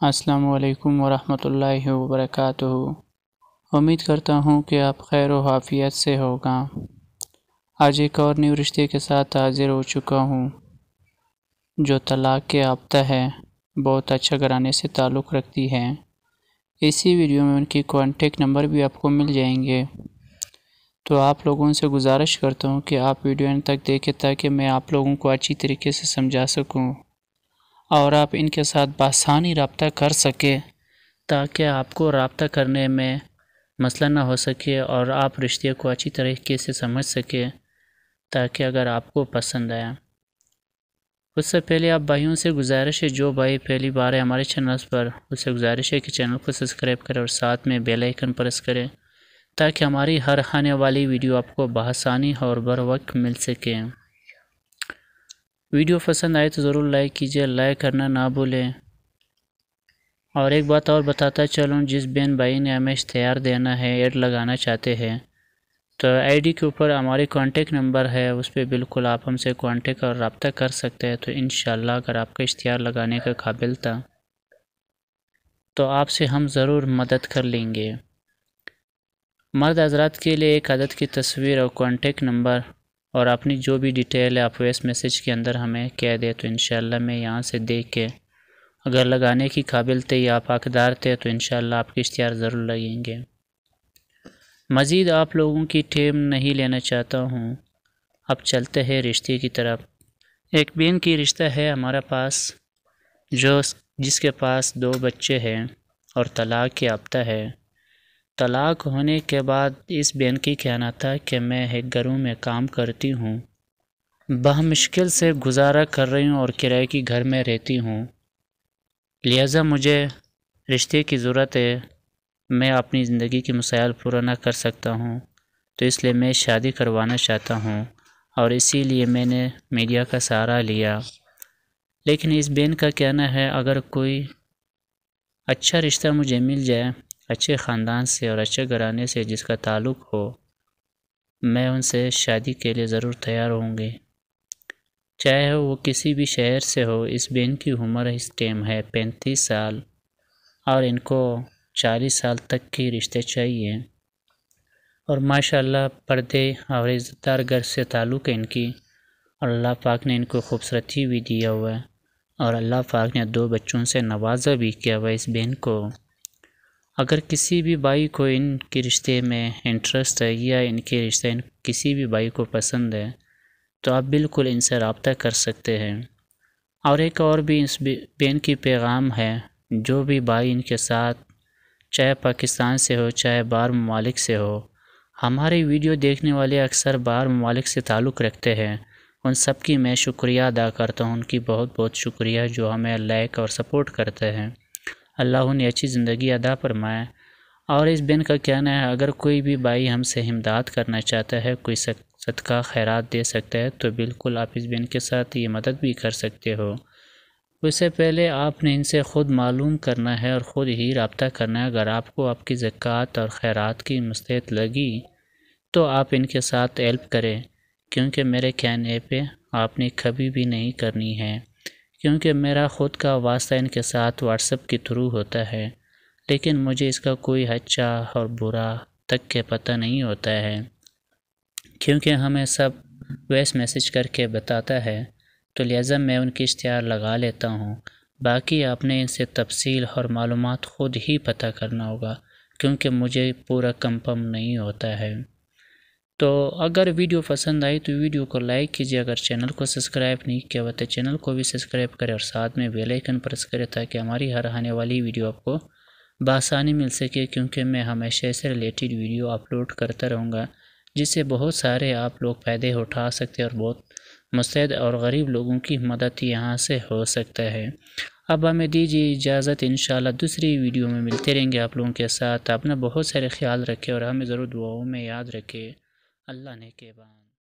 السلام علیکم ورحمۃ اللہ وبرکاتہ۔ امید کرتا ہوں کہ آپ خیر و عافیت سے ہوگا۔ آج ایک اور نیو رشتے کے ساتھ حاضر ہو چکا ہوں جو طلاق کے یافتہ ہے، بہت اچھا گھرانے سے تعلق رکھتی ہے۔ اسی ویڈیو میں ان کی کانٹیکٹ نمبر بھی آپ کو مل جائیں گے، تو آپ لوگوں سے گزارش کرتا ہوں کہ آپ ویڈیو ان تک دیکھیں تاکہ میں آپ لوگوں کو اچھی طریقے سے سمجھا سکوں اور آپ ان کے ساتھ بآسانی رابطہ کر سکے، تاکہ آپ کو رابطہ کرنے میں مسئلہ نہ ہو سکے اور آپ رشتے کو اچھی طریقے سے سمجھ سکے، تاکہ اگر آپ کو پسند آیا۔ اس سے پہلے آپ بھائیوں سے گزارش ہے، جو بھائی پہلی بار ہے ہمارے چینل پر، اس سے گزارش ہے کہ چینل کو سبسکرائب کریں اور ساتھ میں بیل آئیکن پریس کریں، تاکہ ہماری ہر آنے والی ویڈیو آپ کو بآسانی اور بر وقت مل سکے۔ ویڈیو پسند آئے تو ضرور لائک کیجیے، لائک کرنا نہ بھولیں۔ اور ایک بات اور بتاتا چلوں، جس بہن بھائی نے ہمیں اشتہار دینا ہے، ایڈ لگانا چاہتے ہیں، تو آئی ڈی کے اوپر ہماری کانٹیکٹ نمبر ہے، اس پہ بالکل آپ ہم سے کانٹیکٹ اور رابطہ کر سکتے ہیں۔ تو انشاءاللہ اگر آپ کا اشتہار لگانے کا قابل تھا تو آپ سے ہم ضرور مدد کر لیں گے۔ مرد حضرات کے لیے ایک عدد کی تصویر اور کانٹیکٹ نمبر اور اپنی جو بھی ڈیٹیل ہے آپ وائس میسیج کے اندر ہمیں کہہ دیں، تو انشاءاللہ میں یہاں سے دیکھ کے اگر لگانے کی قابل تھے یا آپ حقدار تھے تو انشاءاللہ آپ کے اشتہار ضرور لگیں گے۔ مزید آپ لوگوں کی ٹائم نہیں لینا چاہتا ہوں، اب چلتے ہیں رشتے کی طرف۔ ایک بہن کی رشتہ ہے ہمارا پاس، جس کے پاس 2 بچے ہیں اور طلاق یافتہ ہے۔ طلاق ہونے کے بعد اس بہن کی کہنا تھا کہ میں ایک گھروں میں کام کرتی ہوں، بمشکل سے گزارا کر رہی ہوں اور کرائے کی گھر میں رہتی ہوں، لہٰذا مجھے رشتے کی ضرورت ہے، میں اپنی زندگی کی مسائل پورا نہ کر سکتا ہوں، تو اس لیے میں شادی کروانا چاہتا ہوں، اور اسی لیے میں نے میڈیا کا سہارا لیا۔ لیکن اس بہن کا کہنا ہے اگر کوئی اچھا رشتہ مجھے مل جائے، اچھے خاندان سے اور اچھے گھرانے سے جس کا تعلق ہو، میں ان سے شادی کے لیے ضرور تیار ہوں گی، چاہے وہ کسی بھی شہر سے ہو۔ اس بہن کی عمر اس ٹائم ہے 35 سال اور ان کو 40 سال تک کی رشتے چاہیے، اور ماشاءاللہ پردے اور عزت دار گھر سے تعلق ہے ان کی، اور اللہ پاک نے ان کو خوبصورتی بھی دیا ہوا ہے، اور اللہ پاک نے 2 بچوں سے نوازا بھی کیا ہوا اس بہن کو۔ اگر کسی بھی بھائی کو ان کے رشتے میں انٹرسٹ ہے یا ان کے رشتے کسی بھی بھائی کو پسند ہے، تو آپ بالکل ان سے رابطہ کر سکتے ہیں۔ اور ایک اور بھی اس بہن کی پیغام ہے، جو بھی بھائی ان کے ساتھ چاہے پاکستان سے ہو چاہے باہر ممالک سے ہو، ہماری ویڈیو دیکھنے والے اکثر باہر ممالک سے تعلق رکھتے ہیں، ان سب کی میں شکریہ ادا کرتا ہوں، ان کی بہت بہت شکریہ جو ہمیں لائک اور سپورٹ کرتے ہیں۔ اللہ انہیں اچھی زندگی عطا فرمائے۔ اور اس بہن کا کہنا ہے اگر کوئی بھی بھائی ہم سے امداد کرنا چاہتا ہے، کوئی صدقہ خیرات دے سکتا ہے، تو بالکل آپ اس بہن کے ساتھ یہ مدد بھی کر سکتے ہو۔ اس سے پہلے آپ نے ان سے خود معلوم کرنا ہے اور خود ہی رابطہ کرنا ہے۔ اگر آپ کو آپ کی زکوٰۃ اور خیرات کی مستحق لگی تو آپ ان کے ساتھ ہیلپ کریں، کیونکہ میرے کہنے پہ آپ نے کبھی بھی نہیں کرنی ہے، کیونکہ میرا خود کا واسطہ ان کے ساتھ واٹس ایپ کے تھرو ہوتا ہے، لیکن مجھے اس کا کوئی اچھا اور برا تک کے پتہ نہیں ہوتا ہے، کیونکہ ہمیں سب وائس میسیج کر کے بتاتا ہے، تو لہٰذا میں ان کی اشتہار لگا لیتا ہوں۔ باقی آپ نے ان سے تفصیل اور معلومات خود ہی پتہ کرنا ہوگا، کیونکہ مجھے پورا کنفرم نہیں ہوتا ہے۔ تو اگر ویڈیو پسند آئی تو ویڈیو کو لائک کیجیے، اگر چینل کو سبسکرائب نہیں کیا ہوا تو چینل کو بھی سبسکرائب کریں اور ساتھ میں بیل آئیکن پریس کریں، تاکہ ہماری ہر آنے والی ویڈیو آپ کو بآسانی مل سکے، کیونکہ میں ہمیشہ سے ریلیٹڈ ویڈیو اپلوڈ کرتا رہوں گا، جس سے بہت سارے آپ لوگ فائدے اٹھا سکتے ہیں اور بہت مستحق اور غریب لوگوں کی مدد یہاں سے ہو سکتا ہے۔ اب ہمیں دیجیے اجازت، انشاءاللہ دوسری ویڈیو میں ملتے رہیں گے آپ لوگوں کے ساتھ۔ اپنا بہت سارے خیال رکھیں اور ہمیں ضرور دعاؤں میں یاد رکھیں۔ اللہ نے کے بعد